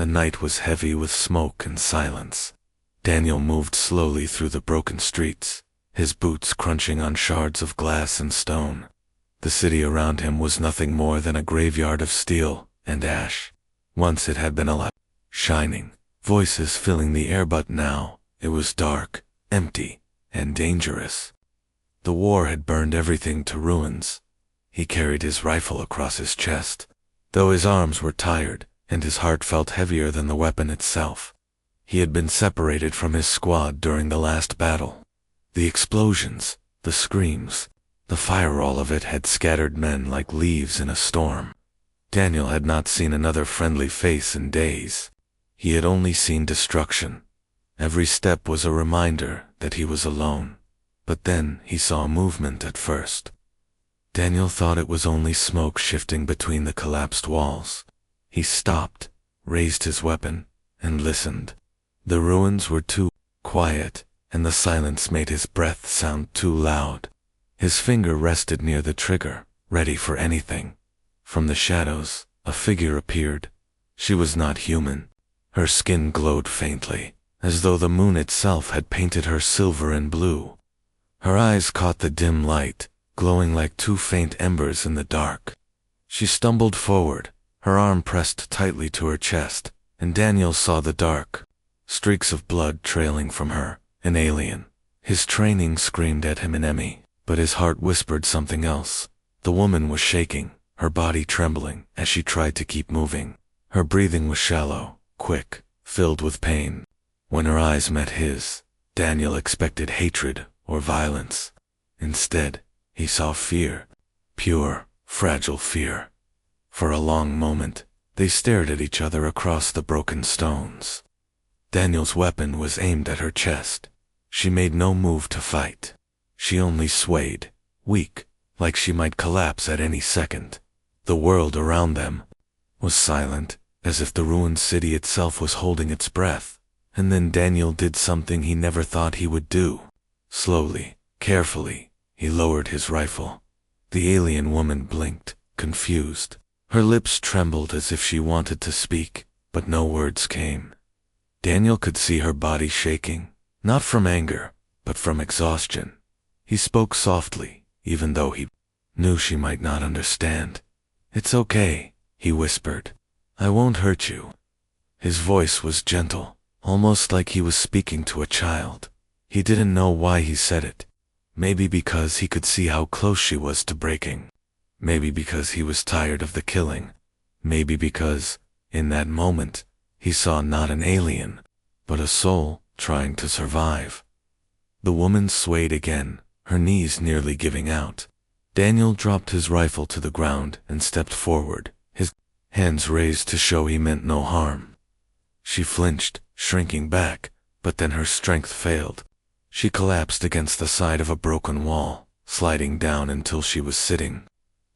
The night was heavy with smoke and silence. Daniel moved slowly through the broken streets, his boots crunching on shards of glass and stone. The city around him was nothing more than a graveyard of steel and ash. Once it had been alive, shining, voices filling the air, but now it was dark, empty, and dangerous. The war had burned everything to ruins. He carried his rifle across his chest, though his arms were tired and his heart felt heavier than the weapon itself. He had been separated from his squad during the last battle. The explosions, the screams, the fire, all of it had scattered men like leaves in a storm. Daniel had not seen another friendly face in days. He had only seen destruction. Every step was a reminder that he was alone. But then he saw movement at first. Daniel thought it was only smoke shifting between the collapsed walls. He stopped, raised his weapon, and listened. The ruins were too quiet, and the silence made his breath sound too loud. His finger rested near the trigger, ready for anything. From the shadows, a figure appeared. She was not human. Her skin glowed faintly, as though the moon itself had painted her silver and blue. Her eyes caught the dim light, glowing like two faint embers in the dark. She stumbled forward, her arm pressed tightly to her chest, and Daniel saw the dark streaks of blood trailing from her. An alien. His training screamed at him enemy, but his heart whispered something else. The woman was shaking, her body trembling as she tried to keep moving. Her breathing was shallow, quick, filled with pain. When her eyes met his, Daniel expected hatred or violence. Instead, he saw fear. Pure, fragile fear. For a long moment, they stared at each other across the broken stones. Daniel's weapon was aimed at her chest. She made no move to fight. She only swayed, weak, like she might collapse at any second. The world around them was silent, as if the ruined city itself was holding its breath. And then Daniel did something he never thought he would do. Slowly, carefully, he lowered his rifle. The alien woman blinked, confused. Her lips trembled as if she wanted to speak, but no words came. Daniel could see her body shaking, not from anger, but from exhaustion. He spoke softly, even though he knew she might not understand. "It's okay," he whispered. "I won't hurt you." His voice was gentle, almost like he was speaking to a child. He didn't know why he said it. Maybe because he could see how close she was to breaking. Maybe because he was tired of the killing. Maybe because, in that moment, he saw not an alien, but a soul trying to survive. The woman swayed again, her knees nearly giving out. Daniel dropped his rifle to the ground and stepped forward, his hands raised to show he meant no harm. She flinched, shrinking back, but then her strength failed. She collapsed against the side of a broken wall, sliding down until she was sitting,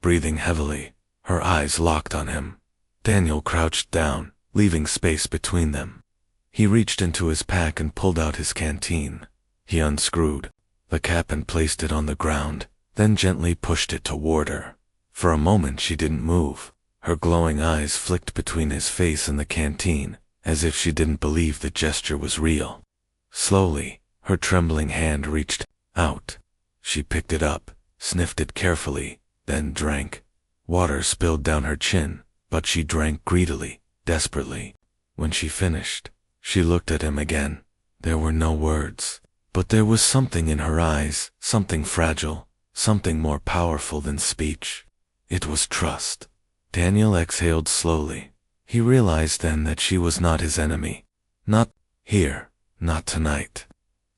breathing heavily, her eyes locked on him. Daniel crouched down, leaving space between them. He reached into his pack and pulled out his canteen. He unscrewed the cap and placed it on the ground, then gently pushed it toward her. For a moment she didn't move. Her glowing eyes flicked between his face and the canteen, as if she didn't believe the gesture was real. Slowly, her trembling hand reached out. She picked it up, sniffed it carefully, then drank. Water spilled down her chin, but she drank greedily, desperately. When she finished, she looked at him again. There were no words, but there was something in her eyes, something fragile, something more powerful than speech. It was trust. Daniel exhaled slowly. He realized then that she was not his enemy. Not here, not tonight.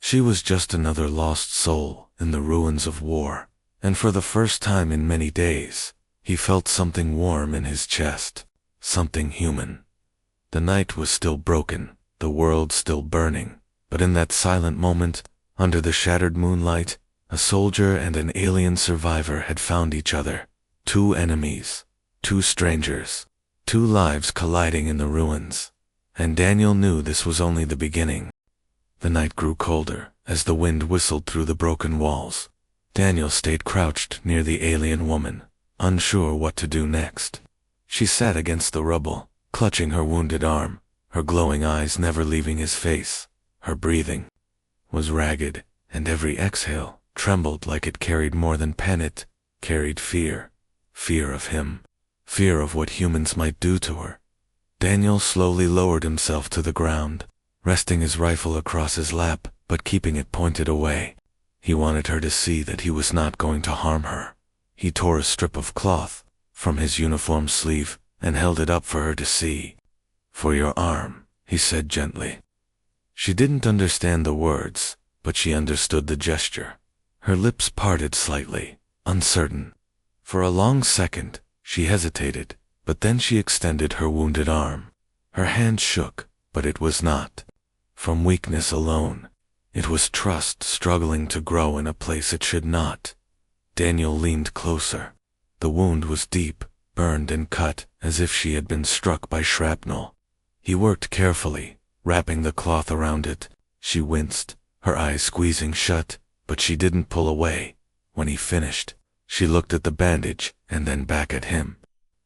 She was just another lost soul in the ruins of war, and for the first time in many days, he felt something warm in his chest, something human. The night was still broken, the world still burning, but in that silent moment, under the shattered moonlight, a soldier and an alien survivor had found each other. Two enemies, two strangers, two lives colliding in the ruins. And Daniel knew this was only the beginning. The night grew colder as the wind whistled through the broken walls. Daniel stayed crouched near the alien woman, unsure what to do next. She sat against the rubble, clutching her wounded arm, her glowing eyes never leaving his face. Her breathing was ragged, and every exhale trembled like it carried more than pen, it carried fear. Fear of him. Fear of what humans might do to her. Daniel slowly lowered himself to the ground, resting his rifle across his lap, but keeping it pointed away. He wanted her to see that he was not going to harm her. He tore a strip of cloth from his uniform sleeve and held it up for her to see. "For your arm," he said gently. She didn't understand the words, but she understood the gesture. Her lips parted slightly, uncertain. For a long second, she hesitated, but then she extended her wounded arm. Her hand shook, but it was not from weakness alone. It was trust struggling to grow in a place it should not. Daniel leaned closer. The wound was deep, burned and cut, as if she had been struck by shrapnel. He worked carefully, wrapping the cloth around it. She winced, her eyes squeezing shut, but she didn't pull away. When he finished, she looked at the bandage and then back at him.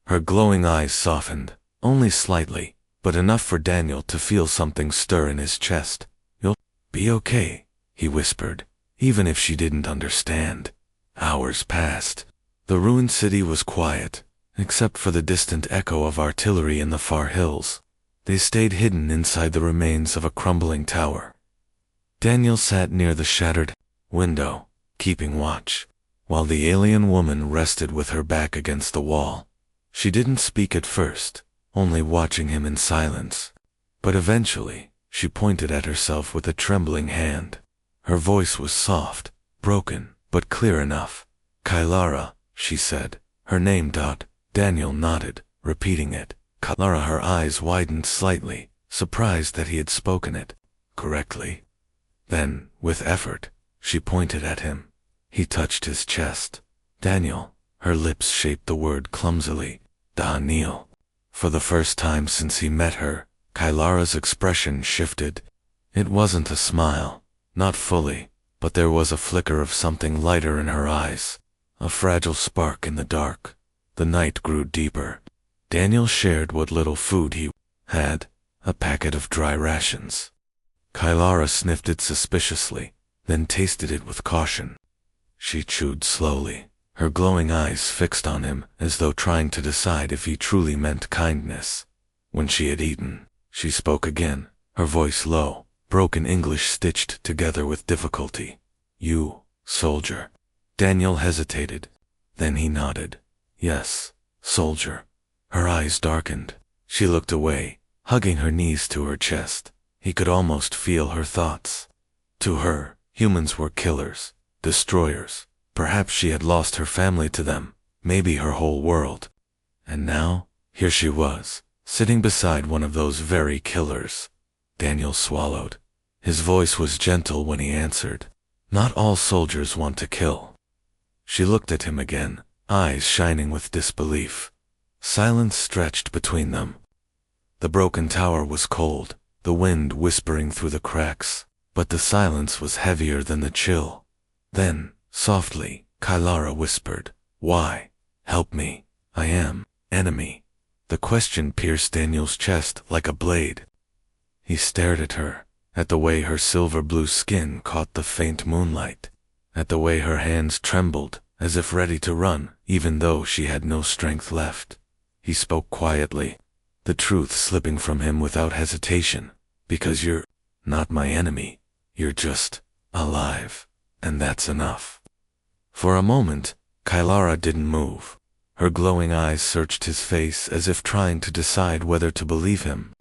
Her glowing eyes softened, only slightly, but enough for Daniel to feel something stir in his chest. "You'll be okay," he whispered, even if she didn't understand. Hours passed. The ruined city was quiet, except for the distant echo of artillery in the far hills. They stayed hidden inside the remains of a crumbling tower. Daniel sat near the shattered window, keeping watch, while the alien woman rested with her back against the wall. She didn't speak at first, only watching him in silence. But eventually, she pointed at herself with a trembling hand. Her voice was soft, broken, but clear enough. "Kylara," she said, her name. Daniel nodded, repeating it. Kylara. Her eyes widened slightly, surprised that he had spoken it correctly. Then, with effort, she pointed at him. He touched his chest. "Daniel." Her lips shaped the word clumsily. "Daniel." For the first time since he met her, Kylara's expression shifted. It wasn't a smile, not fully, but there was a flicker of something lighter in her eyes, a fragile spark in the dark. The night grew deeper. Daniel shared what little food he had, a packet of dry rations. Kylara sniffed it suspiciously, then tasted it with caution. She chewed slowly, her glowing eyes fixed on him as though trying to decide if he truly meant kindness. When she had eaten, she spoke again, her voice low, broken English stitched together with difficulty. "You, soldier." Daniel hesitated. Then he nodded. "Yes, soldier." Her eyes darkened. She looked away, hugging her knees to her chest. He could almost feel her thoughts. To her, humans were killers, destroyers. Perhaps she had lost her family to them, maybe her whole world. And now, here she was, sitting beside one of those very killers. Daniel swallowed. His voice was gentle when he answered. "Not all soldiers want to kill." She looked at him again, eyes shining with disbelief. Silence stretched between them. The broken tower was cold, the wind whispering through the cracks, but the silence was heavier than the chill. Then, softly, Kylara whispered, "Why? Help me. I am enemy." The question pierced Daniel's chest like a blade. He stared at her, at the way her silver-blue skin caught the faint moonlight, at the way her hands trembled, as if ready to run, even though she had no strength left. He spoke quietly, the truth slipping from him without hesitation. "Because you're not my enemy. You're just alive, and that's enough." For a moment, Kylara didn't move. Her glowing eyes searched his face as if trying to decide whether to believe him.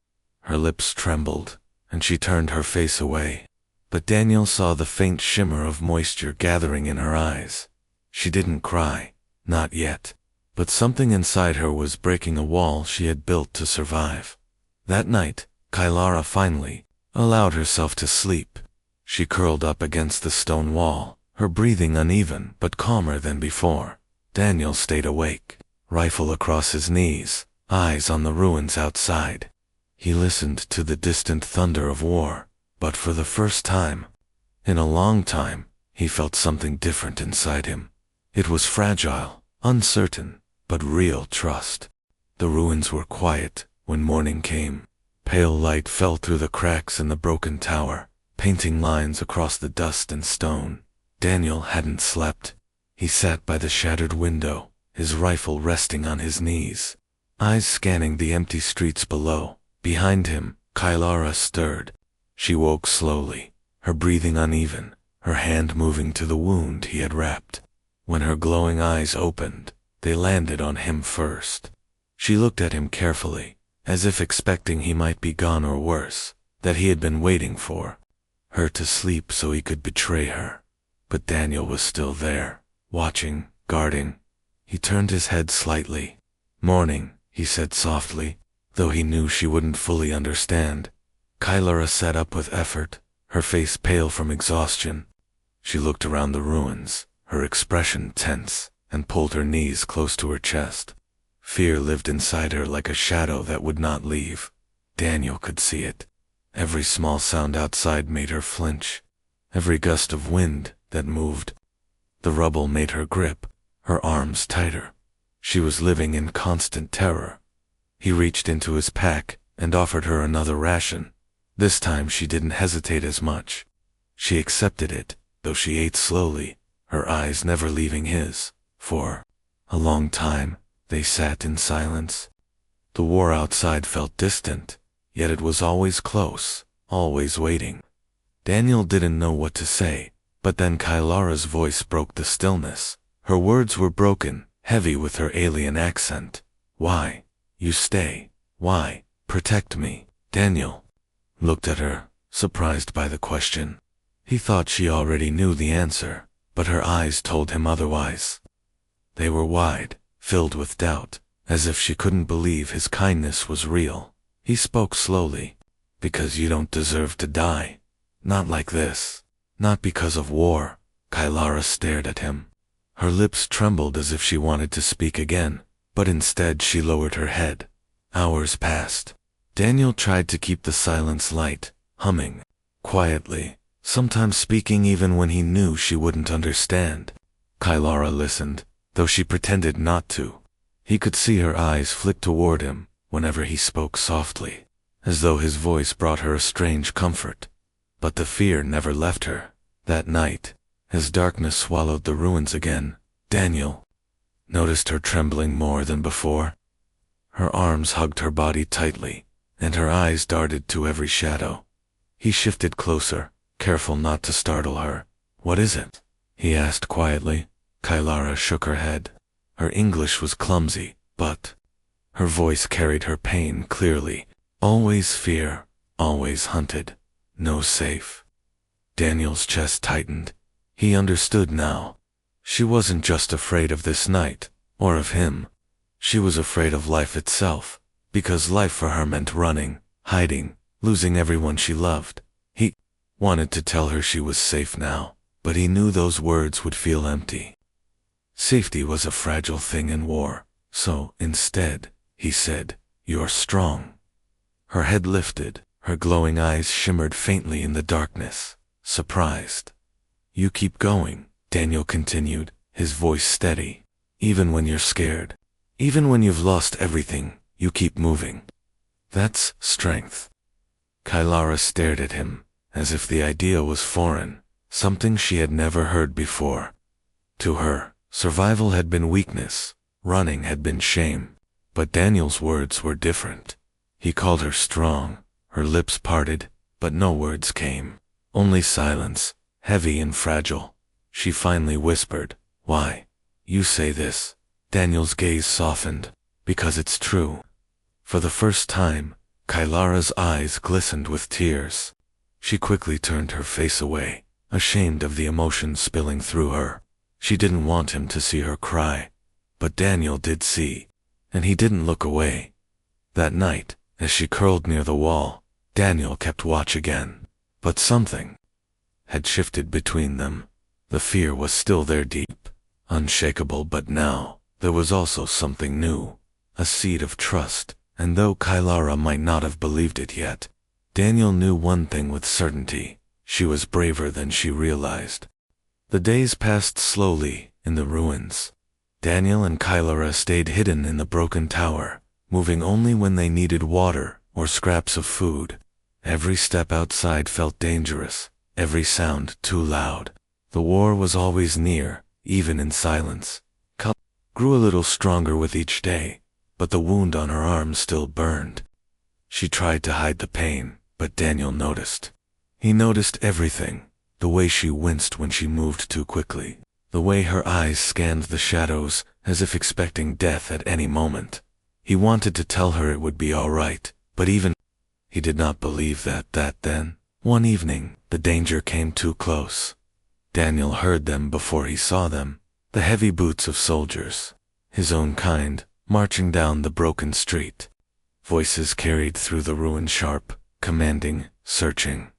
Her lips trembled, and she turned her face away. But Daniel saw the faint shimmer of moisture gathering in her eyes. She didn't cry, not yet, but something inside her was breaking a wall she had built to survive. That night, Kylara finally allowed herself to sleep. She curled up against the stone wall, her breathing uneven but calmer than before. Daniel stayed awake, rifle across his knees, eyes on the ruins outside. He listened to the distant thunder of war, but for the first time, in a long time, he felt something different inside him. It was fragile, uncertain, but real trust. The ruins were quiet when morning came. Pale light fell through the cracks in the broken tower, painting lines across the dust and stone. Daniel hadn't slept. He sat by the shattered window, his rifle resting on his knees, eyes scanning the empty streets below. Behind him, Kylara stirred. She woke slowly, her breathing uneven, her hand moving to the wound he had wrapped. When her glowing eyes opened, they landed on him first. She looked at him carefully, as if expecting he might be gone or worse, that he had been waiting for her to sleep so he could betray her. But Daniel was still there, watching, guarding. He turned his head slightly. "Morning," he said softly, though he knew she wouldn't fully understand. Kylara sat up with effort, her face pale from exhaustion. She looked around the ruins, her expression tense, and pulled her knees close to her chest. Fear lived inside her like a shadow that would not leave. Daniel could see it. Every small sound outside made her flinch. Every gust of wind that moved the rubble made her grip her arms tighter. She was living in constant terror. He reached into his pack and offered her another ration. This time she didn't hesitate as much. She accepted it, though she ate slowly, her eyes never leaving his. For a long time, they sat in silence. The war outside felt distant, yet it was always close, always waiting. Daniel didn't know what to say, but then Kylara's voice broke the stillness. Her words were broken, heavy with her alien accent. "Why? You stay. Why? Protect me." Daniel looked at her, surprised by the question. He thought she already knew the answer, but her eyes told him otherwise. They were wide, filled with doubt, as if she couldn't believe his kindness was real. He spoke slowly. "Because you don't deserve to die. Not like this. Not because of war." Kylara stared at him. Her lips trembled as if she wanted to speak again, but instead she lowered her head. Hours passed. Daniel tried to keep the silence light, humming quietly, sometimes speaking even when he knew she wouldn't understand. Kylara listened, though she pretended not to. He could see her eyes flick toward him whenever he spoke softly, as though his voice brought her a strange comfort. But the fear never left her. That night, as darkness swallowed the ruins again, Daniel noticed her trembling more than before. Her arms hugged her body tightly, and her eyes darted to every shadow. He shifted closer, careful not to startle her. "What is it?" he asked quietly. Kylara shook her head. Her English was clumsy, but her voice carried her pain clearly. "Always fear, always hunted. No safe." Daniel's chest tightened. He understood now. She wasn't just afraid of this night, or of him. She was afraid of life itself, because life for her meant running, hiding, losing everyone she loved. He wanted to tell her she was safe now, but he knew those words would feel empty. Safety was a fragile thing in war, so, instead, he said, "You're strong." Her head lifted, her glowing eyes shimmered faintly in the darkness, surprised. "You keep going," Daniel continued, his voice steady. "Even when you're scared. Even when you've lost everything, you keep moving. That's strength." Kylara stared at him, as if the idea was foreign, something she had never heard before. To her, survival had been weakness, running had been shame. But Daniel's words were different. He called her strong. Her lips parted, but no words came. Only silence, heavy and fragile. She finally whispered, "Why? You say this." Daniel's gaze softened. "Because it's true." For the first time, Kylara's eyes glistened with tears. She quickly turned her face away, ashamed of the emotion spilling through her. She didn't want him to see her cry. But Daniel did see, and he didn't look away. That night, as she curled near the wall, Daniel kept watch again. But something had shifted between them. The fear was still there deep, unshakable, but now there was also something new, a seed of trust, and though Kylara might not have believed it yet, Daniel knew one thing with certainty: she was braver than she realized. The days passed slowly in the ruins. Daniel and Kylara stayed hidden in the broken tower, moving only when they needed water or scraps of food. Every step outside felt dangerous, every sound too loud. The war was always near, even in silence. Kyle grew a little stronger with each day, but the wound on her arm still burned. She tried to hide the pain, but Daniel noticed. He noticed everything, the way she winced when she moved too quickly, the way her eyes scanned the shadows as if expecting death at any moment. He wanted to tell her it would be all right, but even he did not believe that then. One evening, the danger came too close. Daniel heard them before he saw them, the heavy boots of soldiers, his own kind, marching down the broken street. Voices carried through the ruin sharp, commanding, searching.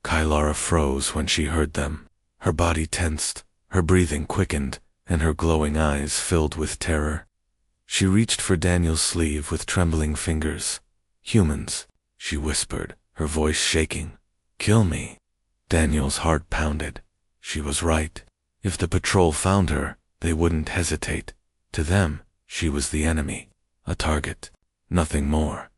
Kylara froze when she heard them. Her body tensed, her breathing quickened, and her glowing eyes filled with terror. She reached for Daniel's sleeve with trembling fingers. "Humans," she whispered, her voice shaking. "Kill me." Daniel's heart pounded. She was right. If the patrol found her, they wouldn't hesitate. To them, she was the enemy, a target, nothing more.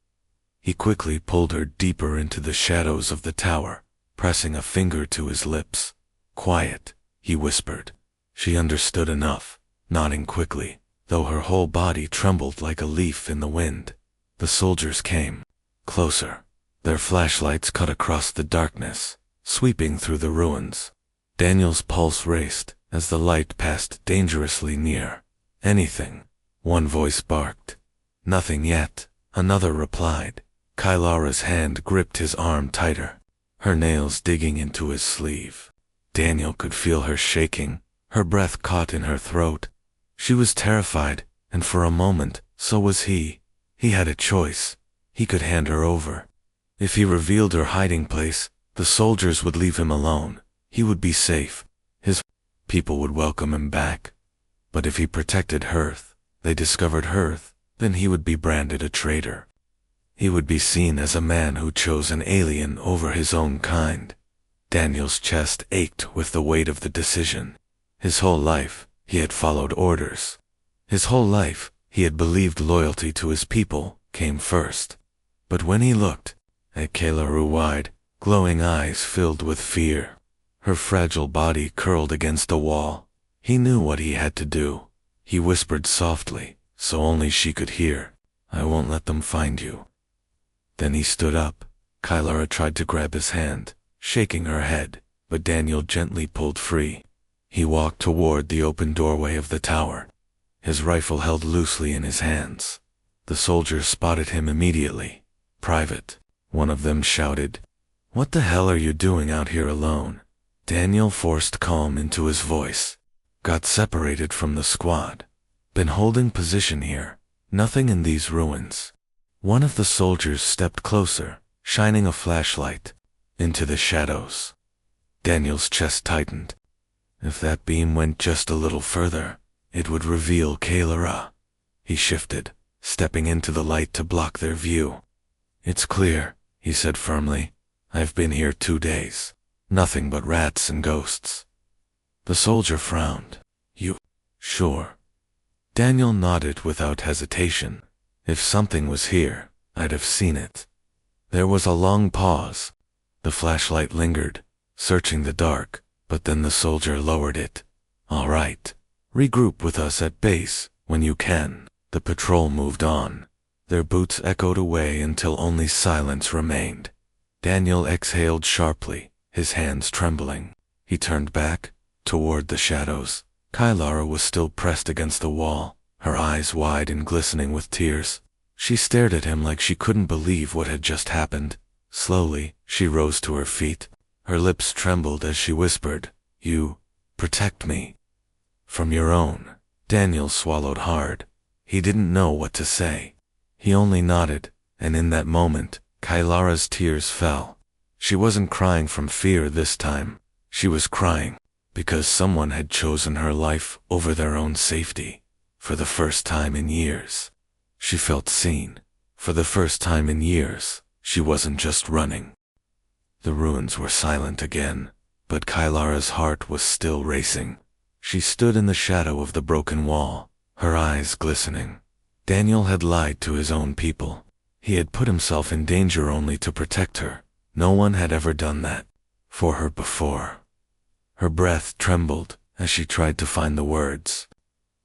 He quickly pulled her deeper into the shadows of the tower, pressing a finger to his lips. "Quiet," he whispered. She understood enough, nodding quickly, though her whole body trembled like a leaf in the wind. The soldiers came closer. Their flashlights cut across the darkness, sweeping through the ruins. Daniel's pulse raced as the light passed dangerously near. "Anything," one voice barked. "Nothing yet," another replied. Kylara's hand gripped his arm tighter, her nails digging into his sleeve. Daniel could feel her shaking, her breath caught in her throat. She was terrified, and for a moment, so was he. He had a choice. He could hand her over. If he revealed her hiding place, the soldiers would leave him alone. He would be safe. His people would welcome him back. But if he protected Hearth, they discovered Hearth, then he would be branded a traitor. He would be seen as a man who chose an alien over his own kind. Daniel's chest ached with the weight of the decision. His whole life, he had followed orders. His whole life, he had believed loyalty to his people came first. But when he looked at Kayla's wide, glowing eyes filled with fear, her fragile body curled against the wall, he knew what he had to do. He whispered softly, so only she could hear, "I won't let them find you." Then he stood up. Kylara tried to grab his hand, shaking her head, but Daniel gently pulled free. He walked toward the open doorway of the tower, his rifle held loosely in his hands. The soldiers spotted him immediately. "Private," one of them shouted. "What the hell are you doing out here alone?" Daniel forced calm into his voice. "Got separated from the squad. Been holding position here. Nothing in these ruins." One of the soldiers stepped closer, shining a flashlight into the shadows. Daniel's chest tightened. If that beam went just a little further, it would reveal Kaylara. He shifted, stepping into the light to block their view. "It's clear," he said firmly. "I've been here 2 days. Nothing but rats and ghosts." The soldier frowned. "You sure?" Daniel nodded without hesitation. "If something was here, I'd have seen it." There was a long pause. The flashlight lingered, searching the dark, but then the soldier lowered it. "All right. Regroup with us at base, when you can." The patrol moved on. Their boots echoed away until only silence remained. Daniel exhaled sharply, his hands trembling. He turned back, toward the shadows. Kylara was still pressed against the wall, her eyes wide and glistening with tears. She stared at him like she couldn't believe what had just happened. Slowly, she rose to her feet. Her lips trembled as she whispered, "You protect me from your own." Daniel swallowed hard. He didn't know what to say. He only nodded, and in that moment, Kylara's tears fell. She wasn't crying from fear this time. She was crying because someone had chosen her life over their own safety. For the first time in years, she felt seen. For the first time in years, she wasn't just running. The ruins were silent again, but Kylara's heart was still racing. She stood in the shadow of the broken wall, her eyes glistening. Daniel had lied to his own people. He had put himself in danger only to protect her. No one had ever done that for her before. Her breath trembled as she tried to find the words.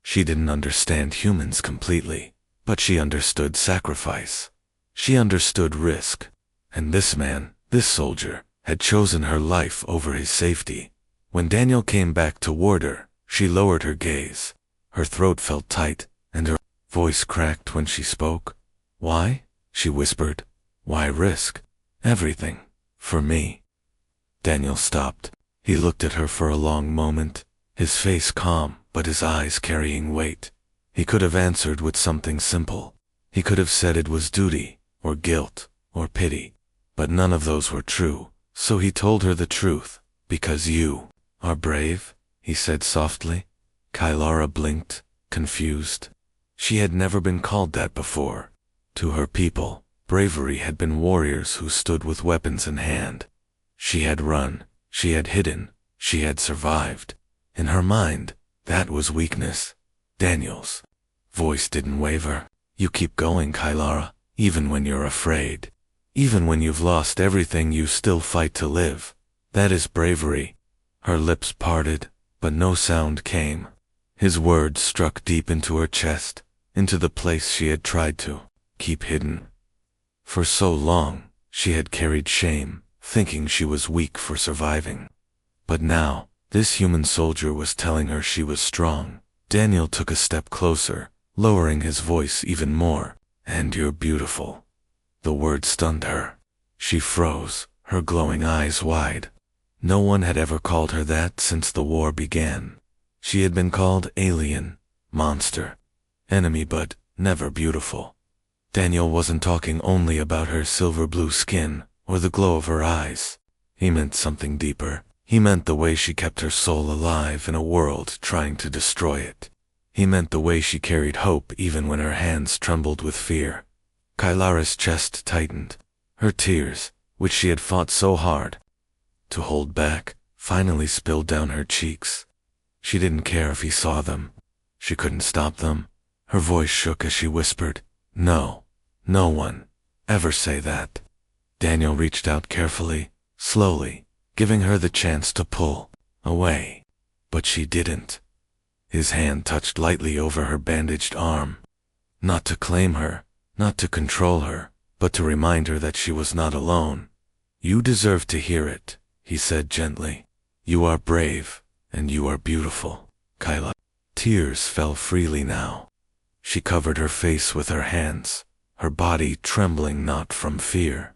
She didn't understand humans completely, but she understood sacrifice. She understood risk. And this man, this soldier, had chosen her life over his safety. When Daniel came back toward her, she lowered her gaze. Her throat felt tight, and her voice cracked when she spoke. "Why?" she whispered. "Why risk everything for me?" Daniel stopped. He looked at her for a long moment, his face calm, but his eyes carrying weight. He could have answered with something simple. He could have said it was duty, or guilt, or pity. But none of those were true, so he told her the truth. "Because you are brave," he said softly. Kylara blinked, confused. She had never been called that before. To her people, bravery had been warriors who stood with weapons in hand. She had run, she had hidden, she had survived. In her mind, that was weakness. Daniel's voice didn't waver. "You keep going, Kylara, even when you're afraid. Even when you've lost everything, you still fight to live. That is bravery." Her lips parted, but no sound came. His words struck deep into her chest, into the place she had tried to keep hidden. For so long, she had carried shame, thinking she was weak for surviving. But now, this human soldier was telling her she was strong. Daniel took a step closer, lowering his voice even more. "And you're beautiful." The word stunned her. She froze, her glowing eyes wide. No one had ever called her that since the war began. She had been called alien, monster, enemy, but never beautiful. Daniel wasn't talking only about her silver blue skin or the glow of her eyes. He meant something deeper. He meant the way she kept her soul alive in a world trying to destroy it. He meant the way she carried hope even when her hands trembled with fear. Kylara's chest tightened. Her tears, which she had fought so hard to hold back, finally spilled down her cheeks. She didn't care if he saw them. She couldn't stop them. Her voice shook as she whispered, "No, no one ever say that." Daniel reached out carefully, slowly, giving her the chance to pull away. But she didn't. His hand touched lightly over her bandaged arm. Not to claim her, not to control her, but to remind her that she was not alone. "You deserve to hear it," he said gently. "You are brave, and you are beautiful, Kyla." Tears fell freely now. She covered her face with her hands, her body trembling not from fear,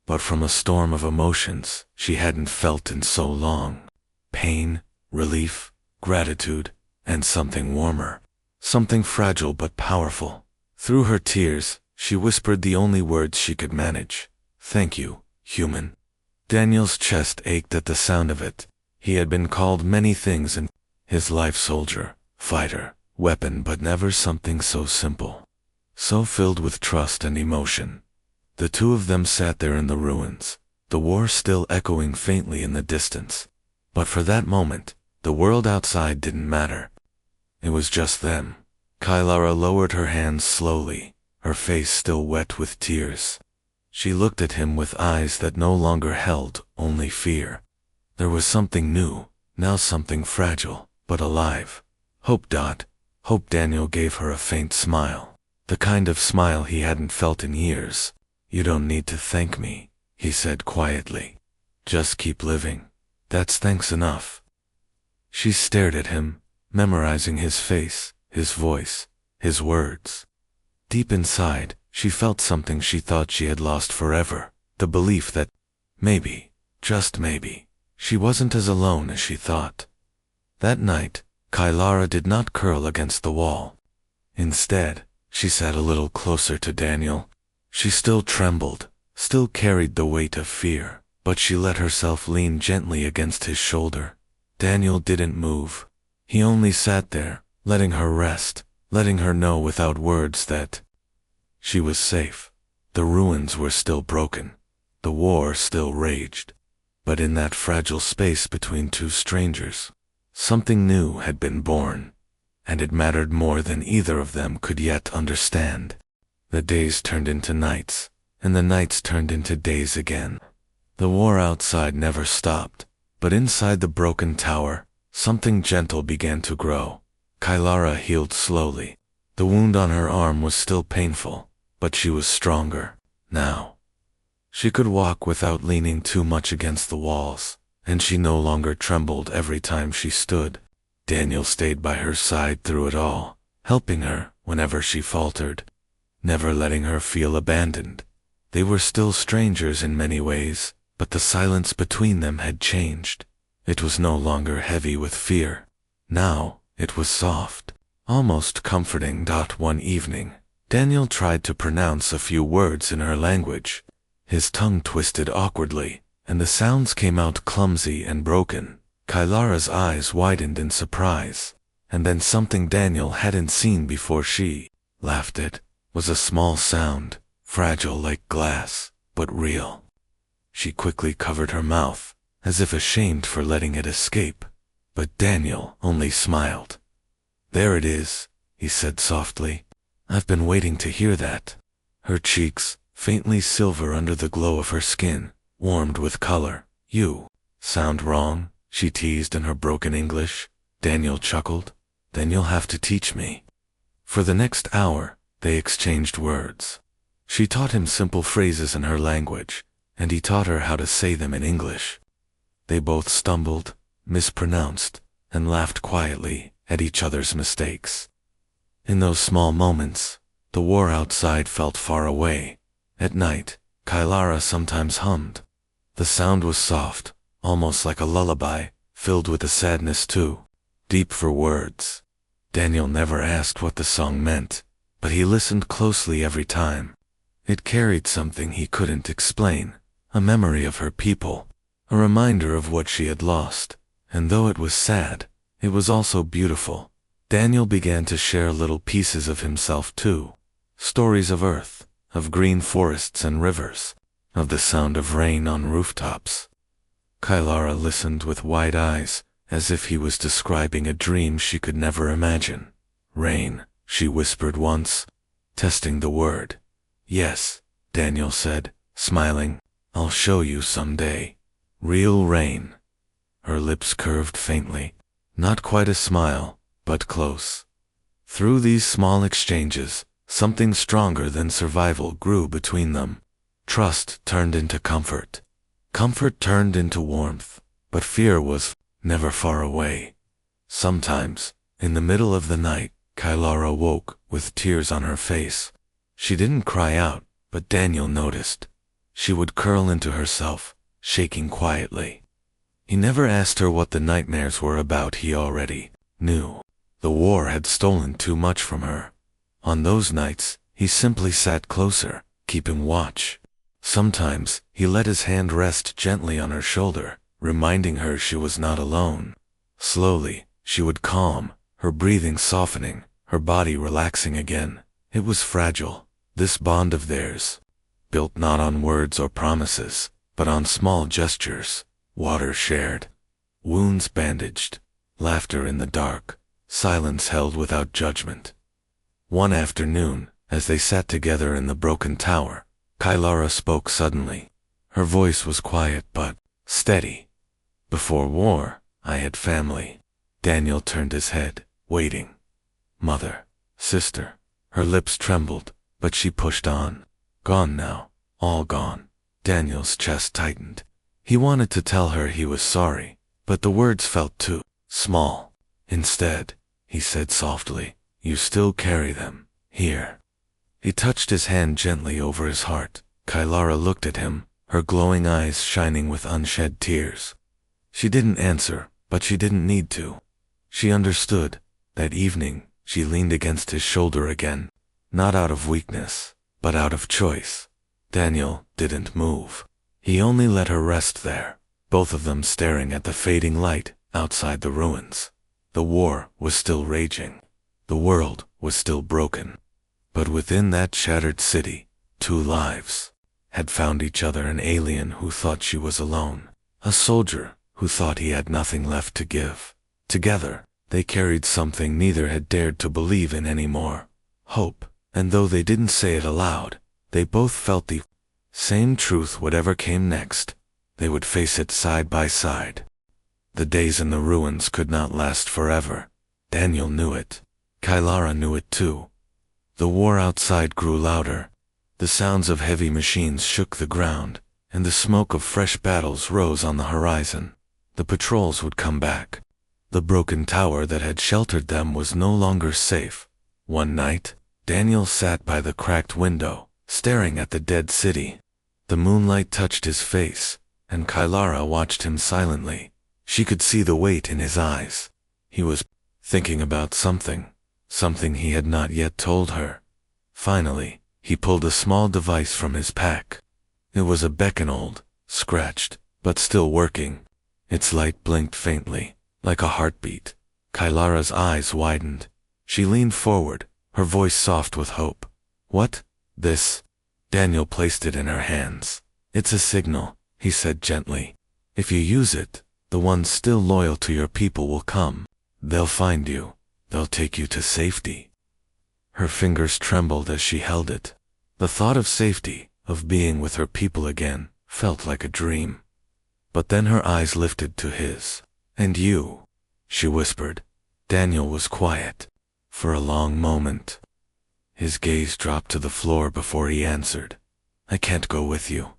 but from a storm of emotions she hadn't felt in so long. Pain, relief, gratitude, and something warmer. Something fragile but powerful. Through her tears, she whispered the only words she could manage. "Thank you, human." Daniel's chest ached at the sound of it. He had been called many things in his life: soldier, fighter, weapon, but never something so simple, so filled with trust and emotion. The two of them sat there in the ruins, the war still echoing faintly in the distance. But for that moment, the world outside didn't matter. It was just them. Kylara lowered her hands slowly, her face still wet with tears. She looked at him with eyes that no longer held only fear. There was something new, now something fragile, but alive. Hope. Hope. Daniel gave her a faint smile, the kind of smile he hadn't felt in years. "You don't need to thank me," he said quietly. "Just keep living. That's thanks enough." She stared at him, memorizing his face, his voice, his words. Deep inside, she felt something she thought she had lost forever, the belief that maybe, just maybe, she wasn't as alone as she thought. That night, Kylara did not curl against the wall. Instead, she sat a little closer to Daniel. She still trembled, still carried the weight of fear, but she let herself lean gently against his shoulder. Daniel didn't move. He only sat there, letting her rest, letting her know without words that she was safe. The ruins were still broken. The war still raged. But in that fragile space between two strangers, something new had been born, and it mattered more than either of them could yet understand. The days turned into nights, and the nights turned into days again. The war outside never stopped, but inside the broken tower, something gentle began to grow. Kylara healed slowly. The wound on her arm was still painful, but she was stronger now. She could walk without leaning too much against the walls, and she no longer trembled every time she stood. Daniel stayed by her side through it all, helping her whenever she faltered, never letting her feel abandoned. They were still strangers in many ways, but the silence between them had changed. It was no longer heavy with fear. Now, it was soft, almost comforting. One evening, Daniel tried to pronounce a few words in her language. His tongue twisted awkwardly, and the sounds came out clumsy and broken. Kylara's eyes widened in surprise, and then something Daniel hadn't seen before. She laughed. It was a small sound, fragile like glass, but real. She quickly covered her mouth, as if ashamed for letting it escape, but Daniel only smiled. "There it is," he said softly. "I've been waiting to hear that." Her cheeks, faintly silver under the glow of her skin, warmed with color. "You sound wrong," she teased in her broken English. Daniel chuckled. "Then you'll have to teach me." For the next hour, they exchanged words. She taught him simple phrases in her language, and he taught her how to say them in English. They both stumbled, mispronounced, and laughed quietly at each other's mistakes. In those small moments, the war outside felt far away. At night, Kylara sometimes hummed. The sound was soft, almost like a lullaby, filled with a sadness too, deep for words. Daniel never asked what the song meant, but he listened closely every time. It carried something he couldn't explain, a memory of her people, a reminder of what she had lost, and though it was sad, it was also beautiful. Daniel began to share little pieces of himself too, stories of earth, of green forests and rivers, of the sound of rain on rooftops. Kylara listened with wide eyes, as if he was describing a dream she could never imagine. "Rain," she whispered once, testing the word. "Yes," Daniel said, smiling. "I'll show you someday. Real rain." Her lips curved faintly. Not quite a smile, but close. Through these small exchanges, something stronger than survival grew between them. Trust turned into comfort. Comfort turned into warmth, but fear was never far away. Sometimes, in the middle of the night, Kylara woke with tears on her face. She didn't cry out, but Daniel noticed. She would curl into herself, shaking quietly. He never asked her what the nightmares were about. He already knew. The war had stolen too much from her. On those nights, he simply sat closer, keeping watch. Sometimes, he let his hand rest gently on her shoulder, reminding her she was not alone. Slowly, she would calm, her breathing softening, her body relaxing again. It was fragile, this bond of theirs, built not on words or promises, but on small gestures, water shared, wounds bandaged, laughter in the dark, silence held without judgment. One afternoon, as they sat together in the broken tower, Kylara spoke suddenly. Her voice was quiet but steady. "Before war, I had family." Daniel turned his head, waiting. "Mother, sister." Her lips trembled, but she pushed on. "Gone now, all gone." Daniel's chest tightened. He wanted to tell her he was sorry, but the words felt too small. Instead, he said softly, "You still carry them, here." He touched his hand gently over his heart. Kylara looked at him, her glowing eyes shining with unshed tears. She didn't answer, but she didn't need to. She understood. That evening, she leaned against his shoulder again, not out of weakness, but out of choice. Daniel didn't move. He only let her rest there, both of them staring at the fading light outside the ruins. The war was still raging. The world was still broken. But within that shattered city, two lives had found each other: an alien who thought she was alone, a soldier who thought he had nothing left to give. Together, they carried something neither had dared to believe in anymore: hope. And though they didn't say it aloud, they both felt the Same truth, whatever came next. They would face it side by side. The days in the ruins could not last forever. Daniel knew it. Kylara knew it too. The war outside grew louder. The sounds of heavy machines shook the ground, and the smoke of fresh battles rose on the horizon. The patrols would come back. The broken tower that had sheltered them was no longer safe. One night, Daniel sat by the cracked window, staring at the dead city. The moonlight touched his face, and Kylara watched him silently. She could see the weight in his eyes. He was thinking about something he had not yet told her. Finally, he pulled a small device from his pack. It was a beacon, old, scratched, but still working. Its light blinked faintly, like a heartbeat. Kylara's eyes widened. She leaned forward, her voice soft with hope. "What? This?" Daniel placed it in her hands. "It's a signal," he said gently. "If you use it, the ones still loyal to your people will come. They'll find you. They'll take you to safety." Her fingers trembled as she held it. The thought of safety, of being with her people again, felt like a dream. But then her eyes lifted to his. "And you?" she whispered. Daniel was quiet. For a long moment. His gaze dropped to the floor before he answered. "I can't go with you."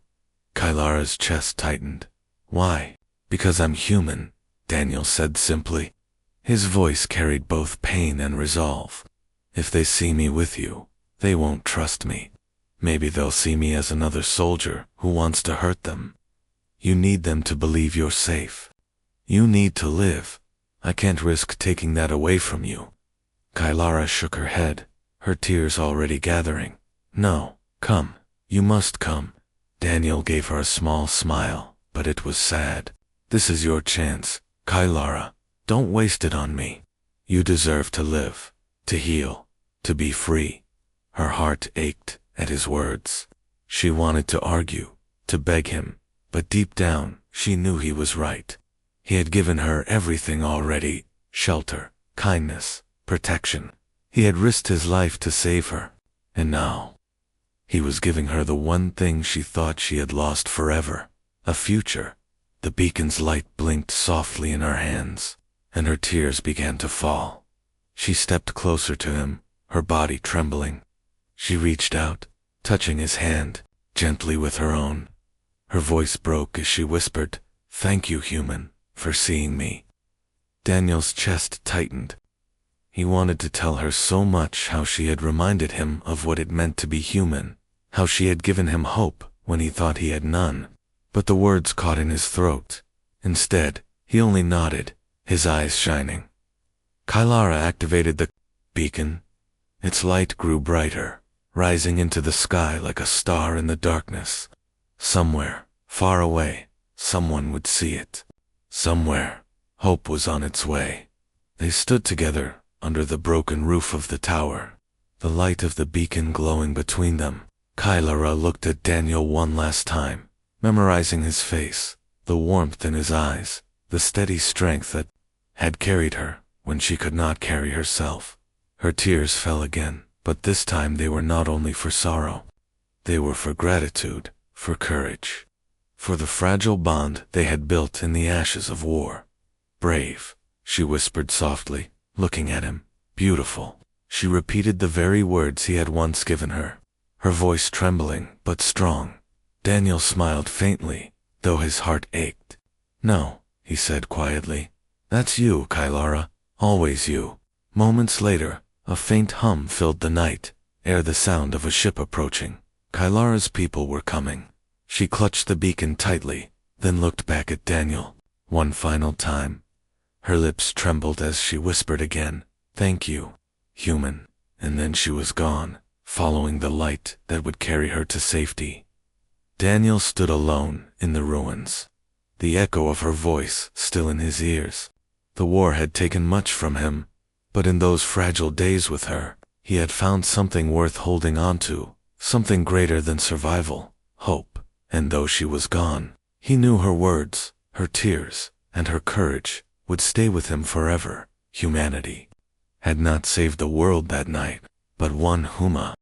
Kylara's chest tightened. "Why?" "Because I'm human," Daniel said simply. His voice carried both pain and resolve. "If they see me with you, they won't trust me. Maybe they'll see me as another soldier who wants to hurt them. You need them to believe you're safe. You need to live. I can't risk taking that away from you." Kylara shook her head, her tears already gathering. "No, come. You must come." Daniel gave her a small smile, but it was sad. "This is your chance, Kylara. Don't waste it on me. You deserve to live, to heal, to be free." Her heart ached at his words. She wanted to argue, to beg him, but deep down, she knew he was right. He had given her everything already: shelter, kindness, protection. He had risked his life to save her. And now, he was giving her the one thing she thought she had lost forever: a future. The beacon's light blinked softly in her hands, and her tears began to fall. She stepped closer to him, her body trembling. She reached out, touching his hand, gently with her own. Her voice broke as she whispered, "Thank you, human, for seeing me." Daniel's chest tightened. He wanted to tell her so much, how she had reminded him of what it meant to be human, how she had given him hope when he thought he had none. But the words caught in his throat. Instead, he only nodded, his eyes shining. Kylara activated the beacon. Its light grew brighter, rising into the sky like a star in the darkness. Somewhere, far away, someone would see it. Somewhere, hope was on its way. They stood together under the broken roof of the tower, the light of the beacon glowing between them. Kylara looked at Daniel one last time, memorizing his face, the warmth in his eyes, the steady strength that had carried her when she could not carry herself. Her tears fell again, but this time they were not only for sorrow. They were for gratitude, for courage, for the fragile bond they had built in the ashes of war. "Brave," she whispered softly, looking at him. "Beautiful." She repeated the very words he had once given her, her voice trembling but strong. Daniel smiled faintly, though his heart ached. "No," he said quietly. "That's you, Kylara, always you." Moments later, a faint hum filled the night, ere the sound of a ship approaching. Kylara's people were coming. She clutched the beacon tightly, then looked back at Daniel, one final time. Her lips trembled as she whispered again, "Thank you, human." And then she was gone, following the light that would carry her to safety. Daniel stood alone in the ruins, the echo of her voice still in his ears. The war had taken much from him, but in those fragile days with her, he had found something worth holding on to, something greater than survival, hope. And though she was gone, he knew her words, her tears, and her courage would stay with him forever. Humanity had not saved the world that night, but one Huma